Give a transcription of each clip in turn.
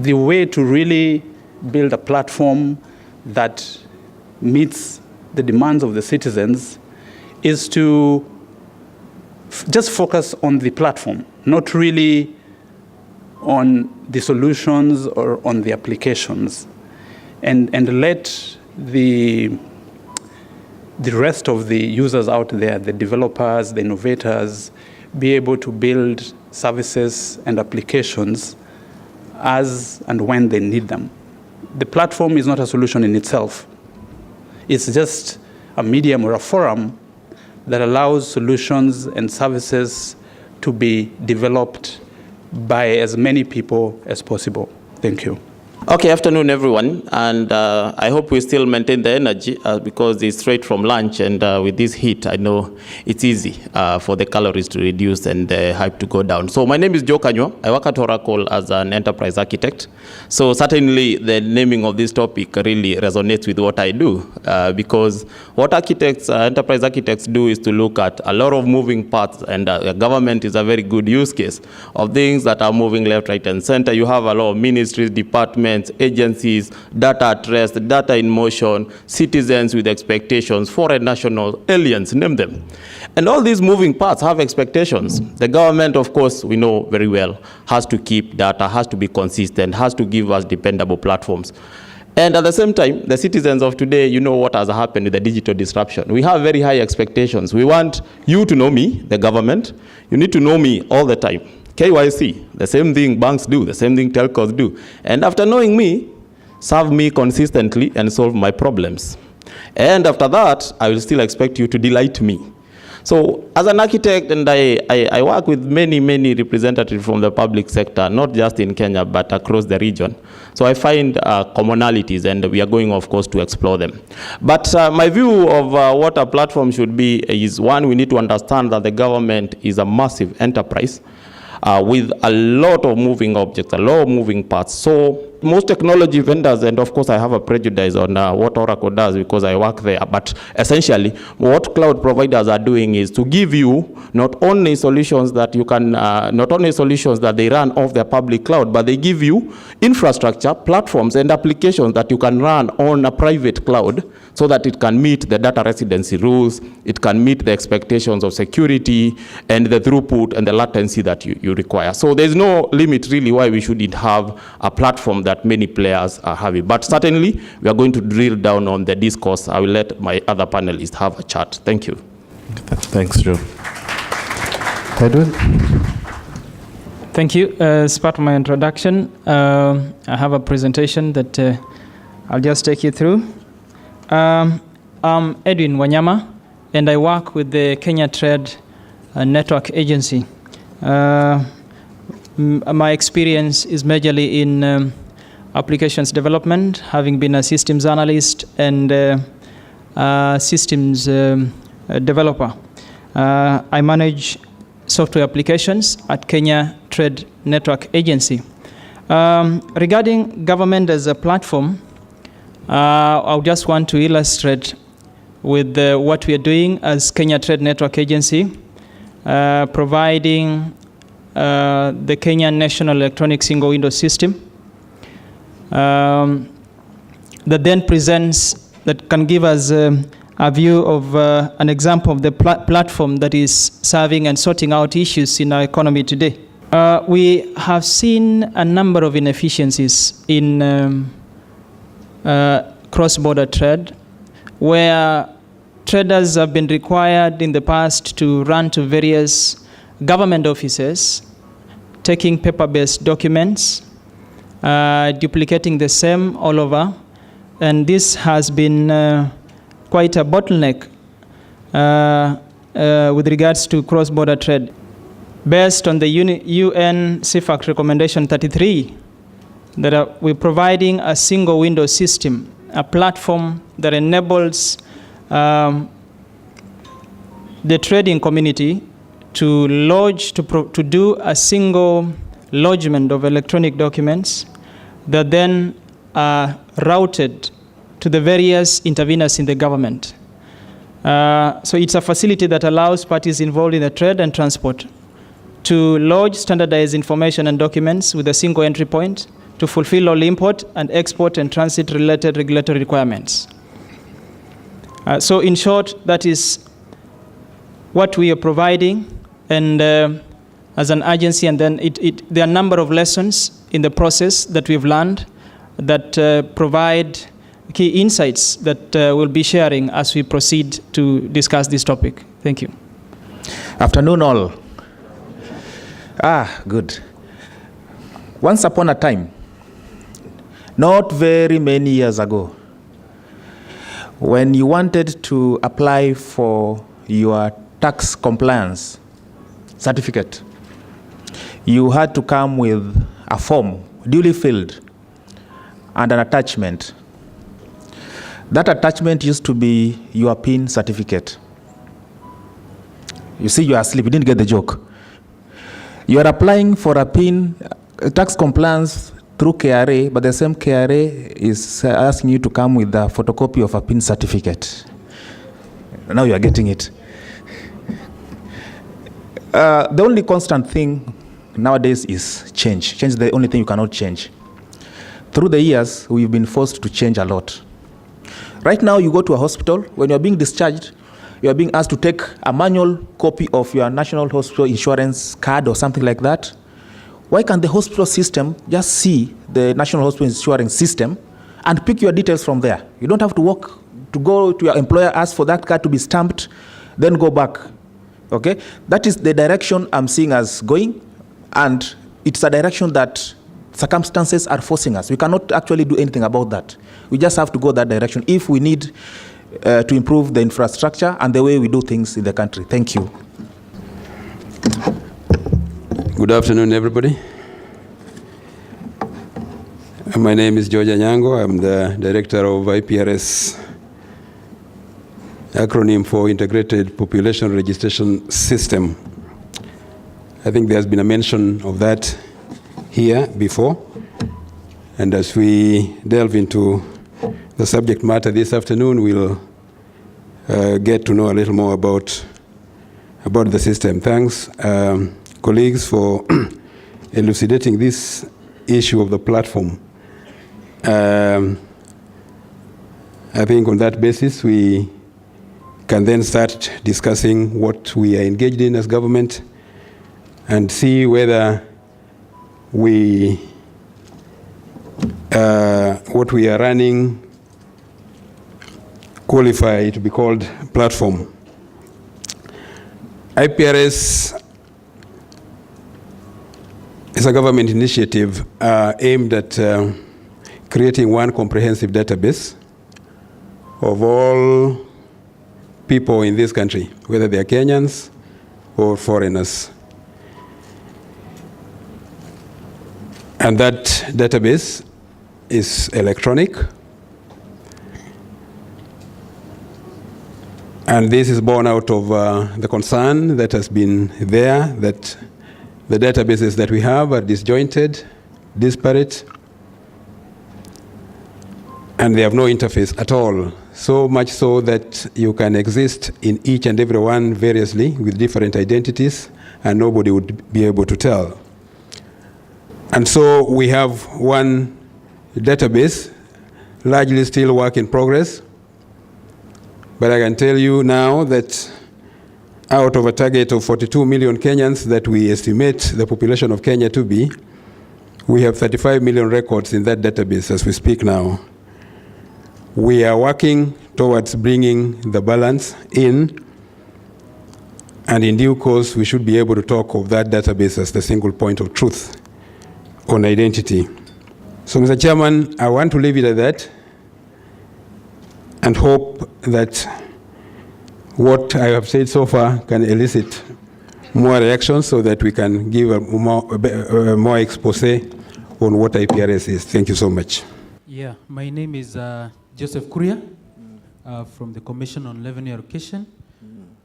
the way to really build a platform that meets the demands of the citizens is to just focus on the platform, not really on the solutions or on the applications, and let the rest of the users out there, the developers, the innovators, be able to build services and applications as and when they need them. The platform is not a solution in itself. It's just a medium or a forum that allows solutions and services to be developed by as many people as possible. Thank you. Okay, afternoon everyone, and I hope we still maintain the energy because it's straight from lunch, and with this heat, I know it's easy for the calories to reduce and the hype to go down. So my name is Kanyua. I work at Oracle as an enterprise architect. So certainly the naming of this topic really resonates with what I do because what architects, enterprise architects do is to look at a lot of moving parts, and government is a very good use case of things that are moving left, right, and center. You have a lot of ministries, departments, agencies, data at rest, data in motion, citizens with expectations, foreign nationals, aliens, name them. And all these moving parts have expectations. The government, of course, we know very well, has to keep data, has to be consistent, has to give us dependable platforms. And at the same time, the citizens of today, you know what has happened with the digital disruption. We have very high expectations. We want you to know me, the government. You need to know me all the time. KYC, the same thing banks do, the same thing telcos do. And after knowing me, serve me consistently and solve my problems. And after that, I will still expect you to delight me. So as an architect, and I work with many representatives from the public sector, not just in Kenya, but across the region. So I find commonalities, and we are going, of course, to explore them. But my view of what a platform should be is, one, we need to understand that the government is a massive enterprise with a lot of moving objects, a lot of moving parts. So most technology vendors, and of course I have a prejudice on what Oracle does because I work there, but essentially what cloud providers are doing is to give you not only solutions that you can, not only solutions that they run off their public cloud, but they give you infrastructure, platforms, and applications that you can run on a private cloud so that it can meet the data residency rules, it can meet the expectations of security and the throughput and the latency that you require. So there's no limit really why we shouldn't have a platform that many players are having. But certainly, we are going to drill down on the discourse. I will let my other panelists have a chat. Thank you. Thanks, Joe. Edwin? Thank you. As part of my introduction, I have a presentation that I'll just take you through. I'm Edwin Wanyama, and I work with the Kenya Trade Network Agency. My experience is majorly in applications development, having been a systems analyst and systems developer. I manage software applications at Kenya Trade Network Agency. Regarding government as a platform, I just want to illustrate with what we are doing as Kenya Trade Network Agency, providing the Kenyan National Electronic Single Window System that then presents, that can give us a view of an example of the platform that is serving and sorting out issues in our economy today. We have seen a number of inefficiencies in cross-border trade, where traders have been required in the past to run to various government offices, taking paper-based documents, duplicating the same all over, and this has been quite a bottleneck with regards to cross-border trade. Based on the UN CFAC recommendation 33, that we're providing a single window system, a platform that enables the trading community to lodge, to do a single lodgement of electronic documents that then are routed to the various interveners in the government. So it's a facility that allows parties involved in the trade and transport to lodge standardized information and documents with a single entry point to fulfill all import and export and transit related regulatory requirements. So in short, that is what we are providing, and as an agency, and then there are a number of lessons in the process that we've learned that provide key insights that we'll be sharing as we proceed to discuss this topic. Thank you. Afternoon all. Good. Once upon a time, not very many years ago, when you wanted to apply for your tax compliance certificate, you had to come with a form, duly filled, and an attachment. That attachment used to be your PIN certificate. You see, you are asleep, you didn't get the joke. You are applying for a PIN, tax compliance through KRA, but the same KRA is asking you to come with a photocopy of a PIN certificate. Now you are getting it. The only constant thing nowadays is change. Change is the only thing you cannot change. Through the years, we've been forced to change a lot. Right now, you go to a hospital, when you're being discharged, you're being asked to take a manual copy of your national hospital insurance card or something like that. Why can't the hospital system just see the national hospital insurance system and pick your details from there? You don't have to walk to go to your employer, ask for that card to be stamped, then go back. Okay? That is the direction I'm seeing us going, and it's a direction that circumstances are forcing us. We cannot actually do anything about that. We just have to go that direction if we need to improve the infrastructure and the way we do things in the country. Thank you. Good afternoon, everybody. My name is George Anyango. I'm the director of IPRS, acronym for Integrated Population Registration System. I think there's been a mention of that here before. And as we delve into the subject matter this afternoon, we'll get to know a little more about the system. Thanks, colleagues, for elucidating this issue of the platform. I think on that basis, we can then start discussing what we are engaged in as government and see whether what we are running qualify to be called platform. IPRS is a government initiative aimed at creating one comprehensive database of all people in this country, whether they are Kenyans or foreigners. And that database is electronic. And this is born out of the concern that has been there, that the databases that we have are disjointed, disparate, and they have no interface at all. So much so that you can exist in each and every one variously with different identities, and nobody would be able to tell. And so we have one database, largely still work in progress. But I can tell you now that out of a target of 42 million Kenyans that we estimate the population of Kenya to be, we have 35 million records in that database as we speak now. We are working towards bringing the balance in, and in due course, we should be able to talk of that database as the single point of truth on identity. So, Mr. Chairman, I want to leave it at that and hope that what I have said so far can elicit more reactions so that we can give a more expose on what IPRS is. Thank you so much. Yeah, my name is Joseph Kuria from the Commission on Revenue Allocation.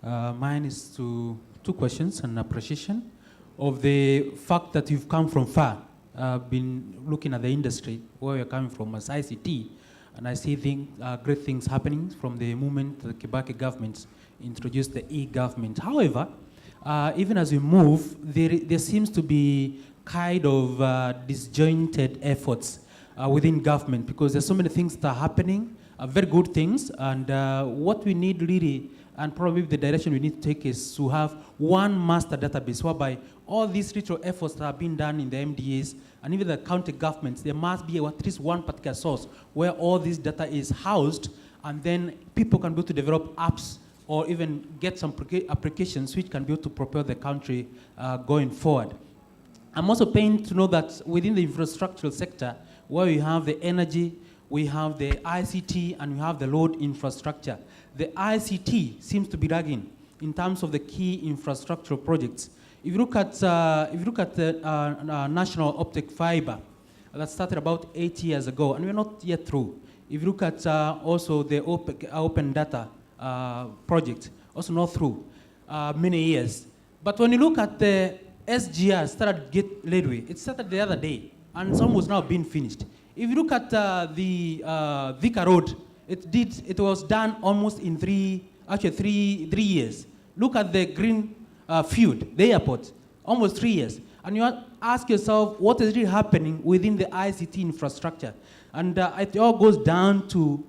Mine is two questions and appreciation of the fact that you've come from far. I've been looking at the industry where you're coming from as ICT, and I see great things happening from the moment the Kibaki government introduced the e-government. However, even as we move, there seems to be kind of disjointed efforts within government, because there's so many things that are happening, very good things, and what we need really, and probably the direction we need to take, is to have one master database whereby all these ritual efforts that are being done in the MDAs and even the county governments, there must be at least one particular source where all this data is housed, and then people can be able to develop apps or even get some applications which can be able to propel the country going forward. I'm also pained to know that within the infrastructural sector, where we have the energy, we have the ICT, and we have the road infrastructure, the ICT seems to be lagging in terms of the key infrastructural projects. If you look at the national optic fiber that started about 8 years ago, and we're not yet through. If you look at also the open data project, also not through many years. But when you look at the SGR started to get leadway, it started the other day, and some was now being finished. If you look at the Thika Road, it was done almost in three years. Look at the green field, the airport, almost 3 years. And you ask yourself, what is really happening within the ICT infrastructure? And it all goes down to,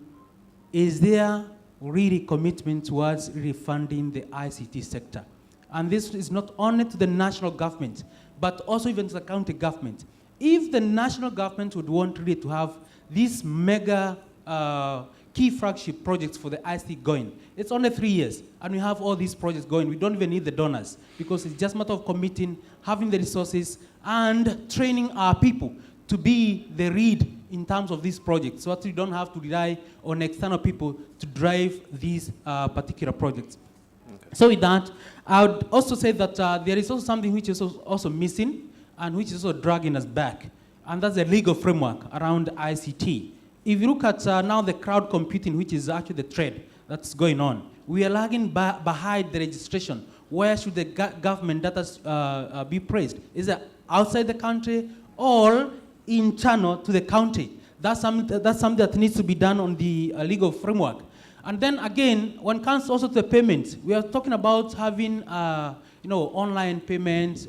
is there really commitment towards really funding the ICT sector? And this is not only to the national government, but also even to the county government. If the national government would want really to have these mega key flagship projects for the ICT going, it's only 3 years, and we have all these projects going. We don't even need the donors, because it's just a matter of committing, having the resources, and training our people to be the lead in terms of these projects, so that we don't have to rely on external people to drive these particular projects. Okay. So with that, I would also say that there is also something which is also missing, and which is also dragging us back, and that's the legal framework around ICT. If you look at now the cloud computing, which is actually the trend that's going on, we are lagging behind the registration. Where should the government data be praised? Is it outside the country or internal to the county? That's something that needs to be done on the legal framework. And then again, when it comes also to the payments, we are talking about having online payments,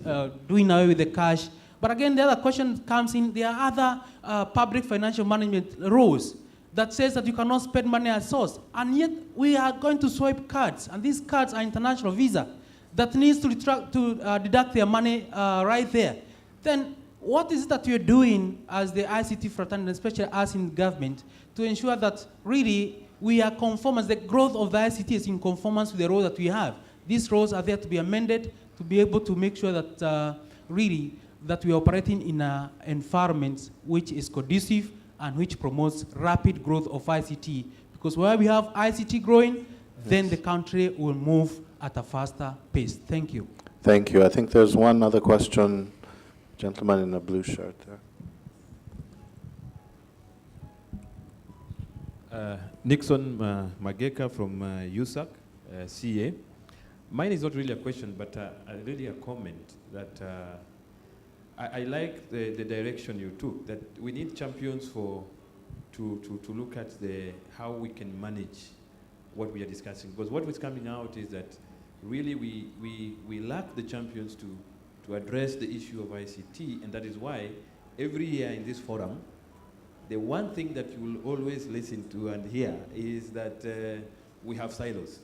doing away with the cash. But again, the other question comes in, there are other public financial management rules that says that you cannot spend money at source. And yet, we are going to swipe cards, and these cards are international Visa that needs to deduct their money right there. Then, what is it that you're doing as the ICT fraternity, especially us in government, to ensure that really we are conformance, the growth of the ICT is in conformance with the role that we have? These roles are there to be amended to be able to make sure that really that we are operating in an environment which is conducive and which promotes rapid growth of ICT. Because where we have ICT growing, yes, then the country will move at a faster pace. Thank you. Thank you. I think there's one other question. Gentleman in a blue shirt there. Nixon Mageka from USAC, CA. Mine is not really a question, but really a comment that I like the direction you took, that we need champions to look at how we can manage what we are discussing. Because what is coming out is that really we lack the champions to address the issue of ICT, and that is why every year in this forum, the one thing that you will always listen to and hear is that we have silos.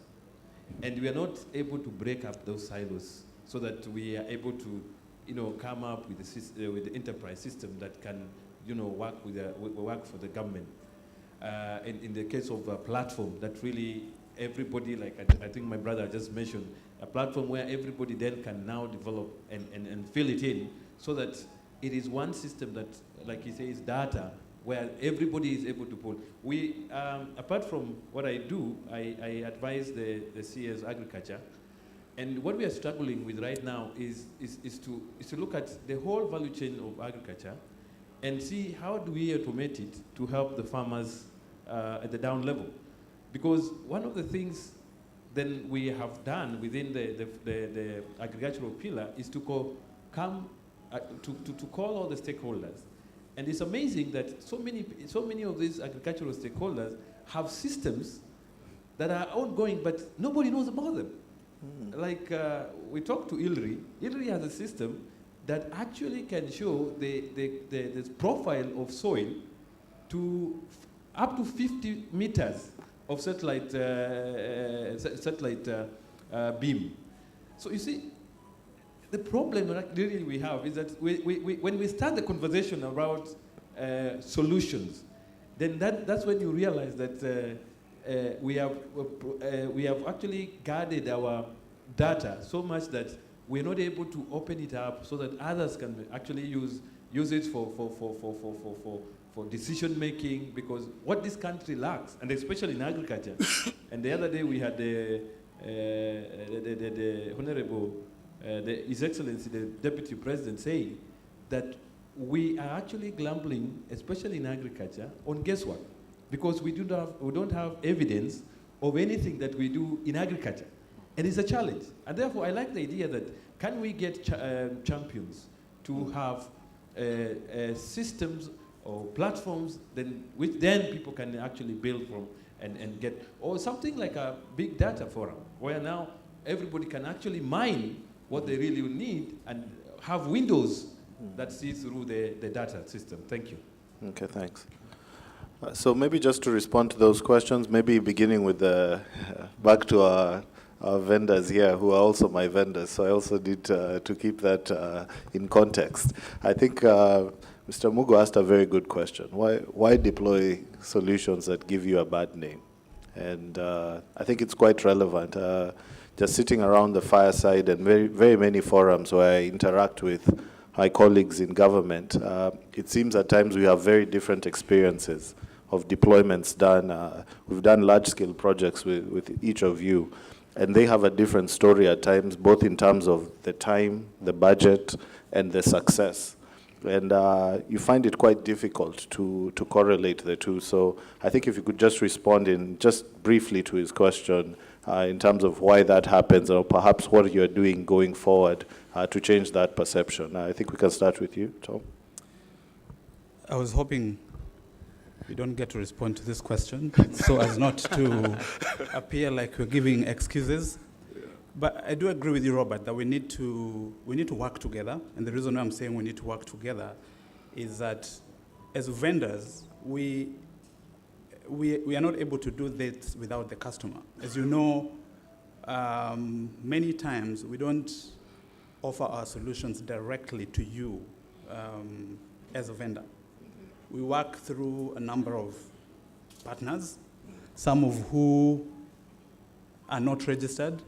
And we are not able to break up those silos so that we are able to come up with the enterprise system that can work for the government. In the case of a platform that really everybody, like I think my brother just mentioned, a platform where everybody then can now develop and fill it in so that it is one system that, like he says, data, where everybody is able to pull. We, apart from what I do, I advise the CS Agriculture, and what we are struggling with right now is to look at the whole value chain of agriculture and see how do we automate it to help the farmers at the down level. Because one of the things then we have done within the agricultural pillar is to call all the stakeholders. And it's amazing that so many of these agricultural stakeholders have systems that are ongoing, but nobody knows about them. Like we talked to ILRI. ILRI has a system that actually can show the profile of soil to up to 50 meters of satellite beam. So you see, the problem really we have is that when we start the conversation about solutions, then that's when you realize that we have actually guarded our data so much that we're not able to open it up so that others can actually use it for decision making, because what this country lacks, and especially in agriculture. And the other day we had the Honorable, His Excellency, the Deputy President, saying that we are actually grumbling, especially in agriculture, on guesswork, because we don't have evidence of anything that we do in agriculture. And it's a challenge. And therefore, I like the idea that can we get champions to have systems or platforms which then people can actually build from and get, or something like a big data forum, where now everybody can actually mine what they really need and have windows that see through the data system. Thank you. Okay, thanks. So maybe just to respond to those questions, maybe beginning with back to our vendors here, who are also my vendors, so I also need to keep that in context. I think Mr. Mugo asked a very good question. Why deploy solutions that give you a bad name? And I think it's quite relevant. Just sitting around the fireside and very, very many forums where I interact with my colleagues in government, it seems at times we have very different experiences of deployments done. We've done large-scale projects with each of you, and they have a different story at times, both in terms of the time, the budget, and the success. And you find it quite difficult to correlate the two. So I think if you could just respond in just briefly to his question in terms of why that happens, or perhaps what you're doing going forward to change that perception. I think we can start with you, Tom. I was hoping we don't get to respond to this question so as not to appear like we're giving excuses. But I do agree with you, Robert, that we need to work together. And the reason why I'm saying we need to work together is that as vendors, we are not able to do this without the customer. As you know, many times we don't offer our solutions directly to you as a vendor. We work through a number of partners, some of who are not registered,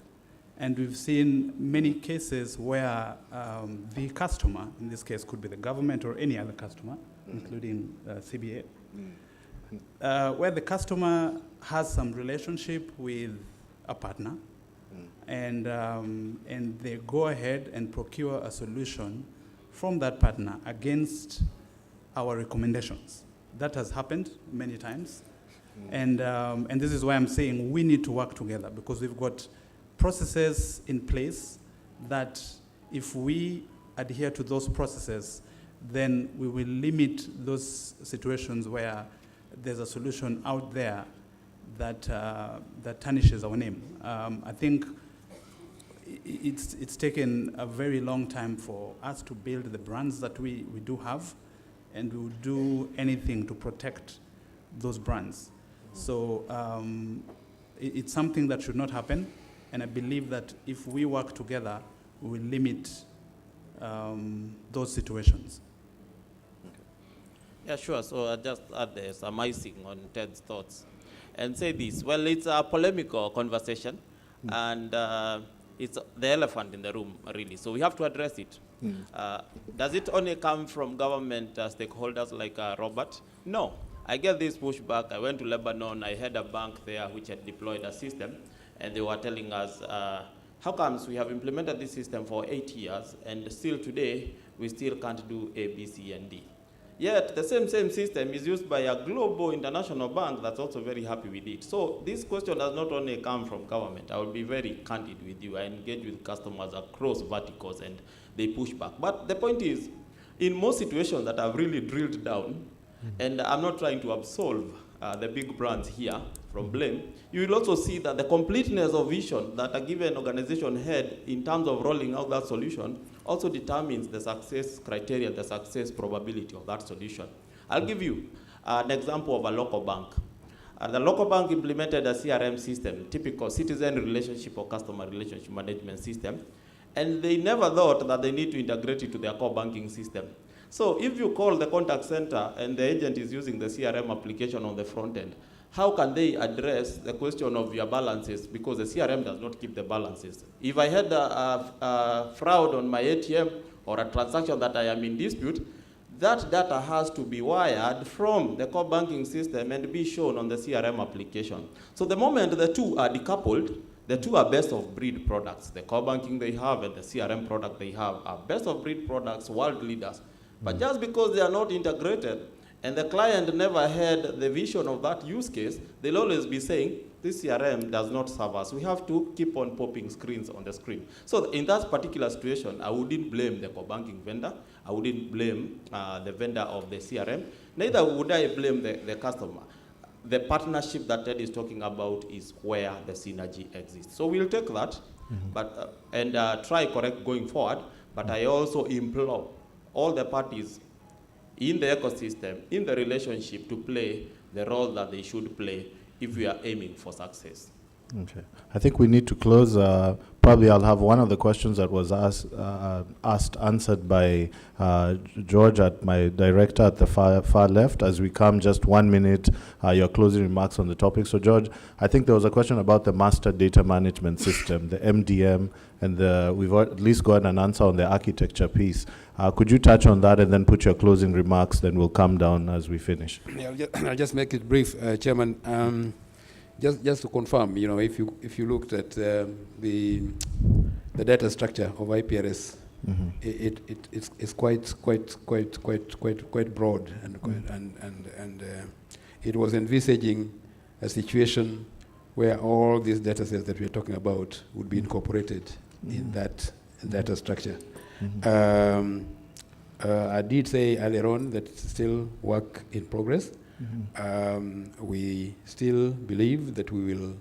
and we've seen many cases where the customer, in this case could be the government or any other customer, including CBA, where the customer has some relationship with a partner, and they go ahead and procure a solution from that partner against our recommendations. That has happened many times, and this is why I'm saying we need to work together, because we've got processes in place that if we adhere to those processes, then we will limit those situations where there's a solution out there that tarnishes our name. I think it's taken a very long time for us to build the brands that we do have, and we will do anything to protect those brands. So it's something that should not happen, and I believe that if we work together, we will limit those situations. Yeah, sure. So I'll just add the surmising on Ted's thoughts and say this. Well, it's a polemical conversation, and it's the elephant in the room, really. So we have to address it. Does it only come from government stakeholders like Robert? No. I get this pushback. I went to Lebanon. I had a bank there which had deployed a system, and they were telling us, how comes we have implemented this system for 8 years, and still today, we still can't do A, B, C, and D? Yet the same system is used by a global international bank that's also very happy with it. So this question does not only come from government. I will be very candid with you. I engage with customers across verticals, and they push back. But the point is, in most situations that I've really drilled down, and I'm not trying to absolve the big brands here from blame, you will also see that the completeness of vision that a given organization had in terms of rolling out that solution also determines the success criteria, the success probability of that solution. I'll give you an example of a local bank. The local bank implemented a CRM system, typical citizen relationship or customer relationship management system, and they never thought that they need to integrate it to their core banking system. So if you call the contact center and the agent is using the CRM application on the front end, how can they address the question of your balances, because the CRM does not keep the balances? If I had a fraud on my ATM or a transaction that I am in dispute, that data has to be wired from the core banking system and be shown on the CRM application. So the moment the two are decoupled, the two are best of breed products. The core banking they have and the CRM product they have are best of breed products, world leaders. But just because they are not integrated and the client never had the vision of that use case, they'll always be saying, this CRM does not serve us. We have to keep on popping screens on the screen. So in that particular situation, I wouldn't blame the core banking vendor. I wouldn't blame the vendor of the CRM. Neither would I blame the customer. The partnership that Ted is talking about is where the synergy exists. So we'll take that but, and try correct going forward. But I also implore all the parties in the ecosystem, in the relationship, to play the role that they should play if we are aiming for success. Okay. I think we need to close. Probably I'll have one of the questions that was asked answered by George, at my director at the far left, as we come just 1 minute, your closing remarks on the topic. So George, I think there was a question about the master data management system, the MDM, and we've at least got an answer on the architecture piece. Could you touch on that and then put your closing remarks, then we'll come down as we finish. Yeah, I'll just make it brief, Chairman. Just to confirm, you know, if you looked at the data structure of IPRS, it's quite broad, and it was envisaging a situation where all these data sets that we're talking about would be incorporated in that data structure. I did say earlier on that it's still work in progress. We still believe that we will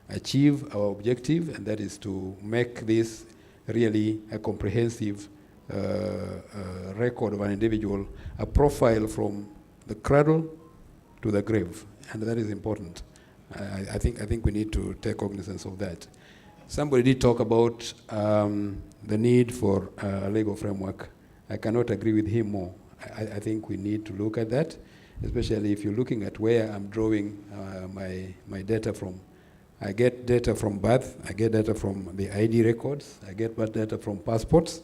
achieve our objective, and that is to make this really a comprehensive record of an individual, a profile from the cradle to the grave, and that is important. I think we need to take cognizance of that. Somebody did talk about the need for a legal framework. I cannot agree with him more. I think we need to look at that, especially if you're looking at where I'm drawing my data from. I get data from birth, I get data from the ID records, I get data from passports,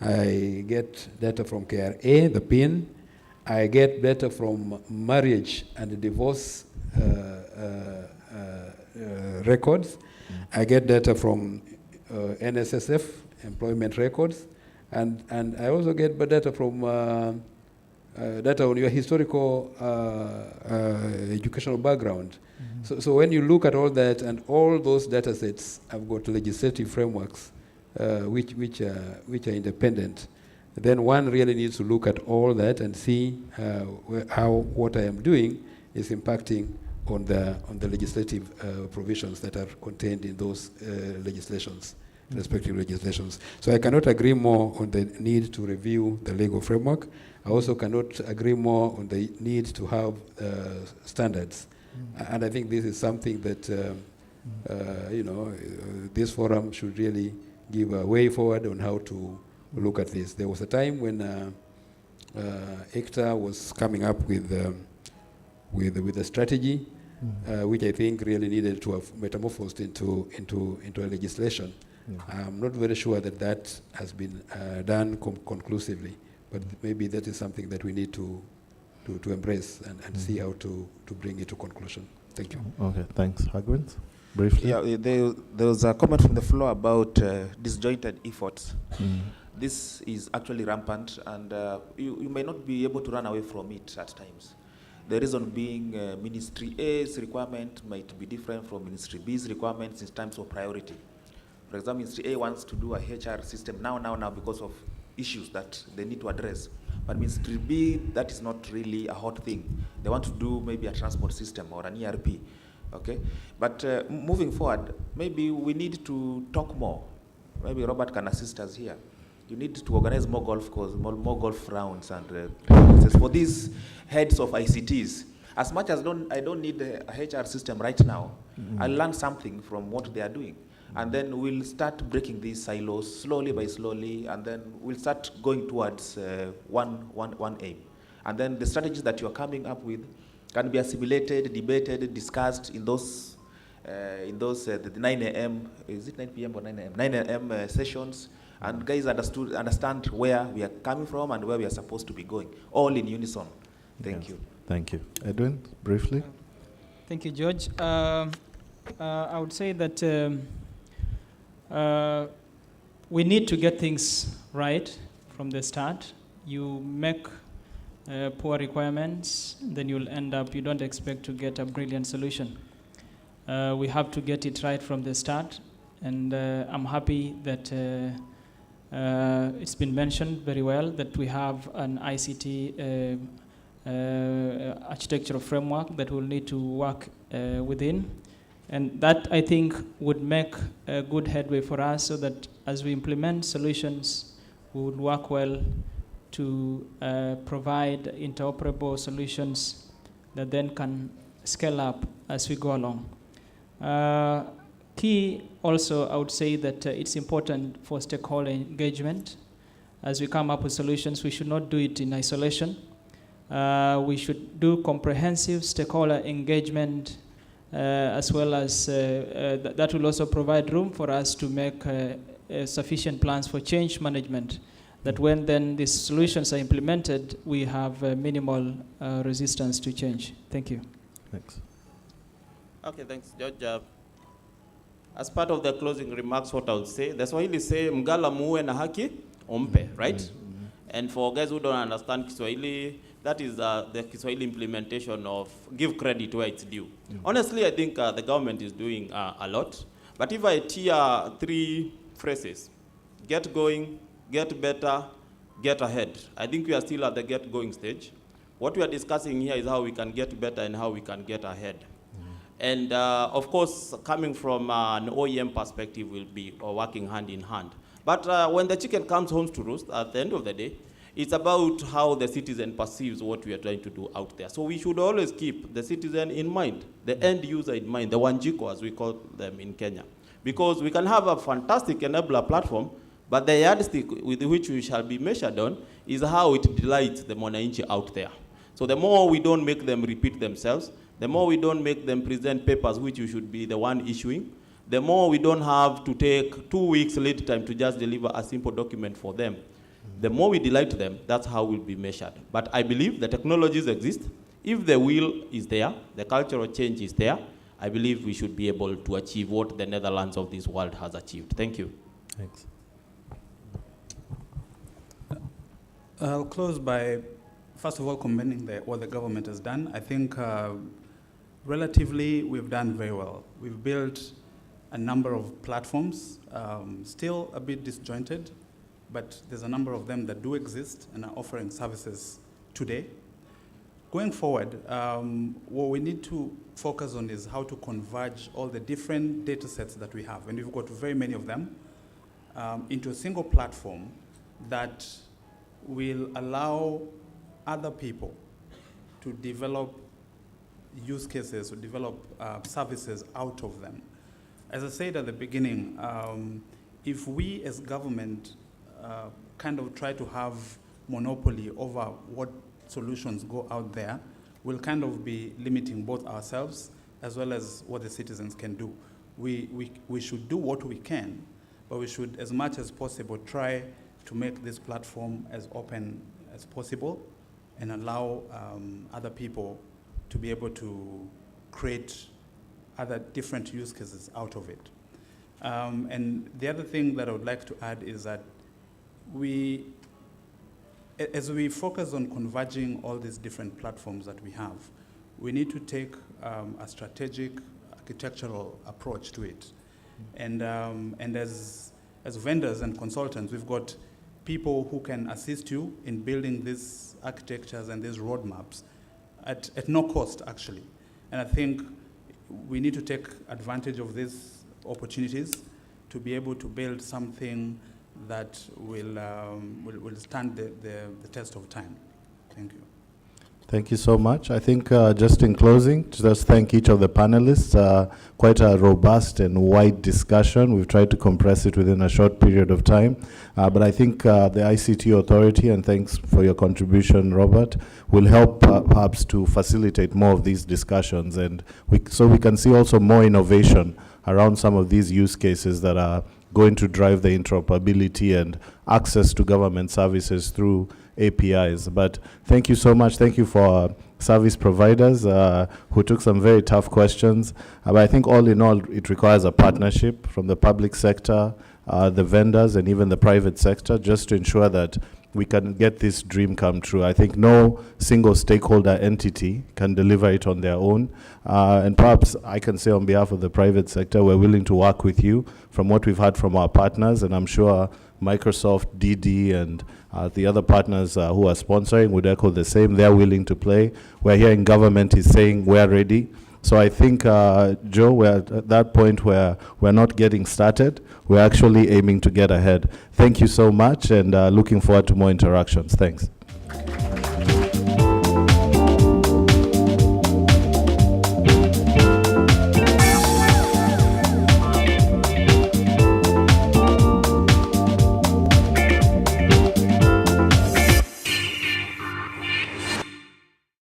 I get data from KRA, the PIN, I get data from marriage and divorce records, I get data from NSSF, employment records, and I also get data from data on your historical educational background. So when you look at all that, and all those data sets have got legislative frameworks which are independent, then one really needs to look at all that and see how what I am doing is impacting on the legislative provisions that are contained in those legislations, respective legislations. So I cannot agree more on the need to review the legal framework. I also cannot agree more on the need to have standards. And I think this is something that, this forum should really give a way forward on how to look at this. There was a time when ICTA was coming up with a strategy, which I think really needed to have metamorphosed into a legislation. I'm not very sure that has been done conclusively, but maybe that is something that we need to embrace and see how to bring it to conclusion. Thank you. Okay, thanks. Hargwings, briefly. Yeah, there was a comment from the floor about disjointed efforts. This is actually rampant, and you may not be able to run away from it at times. The reason being Ministry A's requirement might be different from Ministry B's requirements in terms of priority. For example, Ministry A wants to do a HR system now because of issues that they need to address. But Ministry B, that is not really a hot thing. They want to do maybe a transport system or an ERP, okay? But moving forward, maybe we need to talk more. Maybe Robert can assist us here. You need to organize more golf courses, more golf rounds, and for these heads of ICTs. As much as I don't need a HR system right now, I'll learn something from what they are doing. And then we'll start breaking these silos slowly by slowly, and then we'll start going towards one aim. And then the strategies that you're coming up with can be assimilated, debated, discussed in those the 9 a.m., is it 9 p.m. or 9 a.m.? 9 a.m. Sessions, and guys understand where we are coming from and where we are supposed to be going, all in unison. Thank you. Thank you. Edwin, briefly. Thank you, George. I would say that we need to get things right from the start. You make poor requirements, then you'll end up, you don't expect to get a brilliant solution. We have to get it right from the start, and I'm happy that it's been mentioned very well that we have an ICT architectural framework that we'll need to work within. And that, I think, would make a good headway for us so that as we implement solutions, we would work well to provide interoperable solutions that then can scale up as we go along. Key also, I would say that it's important for stakeholder engagement. As we come up with solutions, we should not do it in isolation. We should do comprehensive stakeholder engagement as well as that will also provide room for us to make sufficient plans for change management, that when then these solutions are implemented, we have minimal resistance to change. Thank you. Thanks. Okay, thanks, George. As part of the closing remarks, what I would say, the Swahili say, mgala muwe na haki, ompe, right? And for guys who don't understand Kiswahili, that is the Kiswahili implementation of give credit where it's due. Honestly, I think the government is doing a lot. But if I tier 3 phrases, get going, get better, get ahead, I think we are still at the get going stage. What we are discussing here is how we can get better and how we can get ahead. And of course, coming from an OEM perspective, we'll be working hand in hand. But when the chicken comes home to roost, at the end of the day, it's about how the citizen perceives what we are trying to do out there. So we should always keep the citizen in mind, the end user in mind, the Wanjiko as we call them in Kenya. Because we can have a fantastic enabler platform, but the yardstick with which we shall be measured on is how it delights the Mwananchi out there. So the more we don't make them repeat themselves, the more we don't make them present papers which you should be the one issuing, the more we don't have to take 2 weeks lead time to just deliver a simple document for them. The more we delight them, that's how we'll be measured. But I believe the technologies exist. If the will is there, the cultural change is there, I believe we should be able to achieve what the Netherlands of this world has achieved. Thank you. Thanks. I'll close by, first of all, commending what the government has done. I think relatively we've done very well. We've built a number of platforms, still a bit disjointed, but there's a number of them that do exist and are offering services today. Going forward, what we need to focus on is how to converge all the different data sets that we have, and we've got very many of them, into a single platform that will allow other people to develop use cases or develop services out of them. As I said at the beginning, if we as government kind of try to have monopoly over what solutions go out there, we'll kind of be limiting both ourselves as well as what the citizens can do. We should do what we can, but we should, as much as possible, try to make this platform as open as possible and allow other people to be able to create other different use cases out of it. And the other thing that I would like to add is that as we focus on converging all these different platforms that we have, we need to take a strategic architectural approach to it. And as vendors and consultants, we've got people who can assist you in building these architectures and these roadmaps at no cost, actually. And I think we need to take advantage of these opportunities to be able to build something that will stand the test of time. Thank you. Thank you so much. I think just in closing, just thank each of the panelists. Quite a robust and wide discussion. We've tried to compress it within a short period of time. But I think the ICT Authority, and thanks for your contribution, Robert, will help perhaps to facilitate more of these discussions. And so we can see also more innovation around some of these use cases that are going to drive the interoperability and access to government services through APIs. But thank you so much. Thank you for service providers who took some very tough questions. But I think all in all, it requires a partnership from the public sector, the vendors, and even the private sector, just to ensure that we can get this dream come true. I think no single stakeholder entity can deliver it on their own. And perhaps I can say on behalf of the private sector, we're willing to work with you from what we've heard from our partners, and I'm sure Microsoft, DD, and the other partners who are sponsoring would echo the same. They're willing to play. We're hearing government is saying we're ready. So I think, Joe, we're at that point where we're not getting started. We're actually aiming to get ahead. Thank you so much, and looking forward to more interactions. Thanks.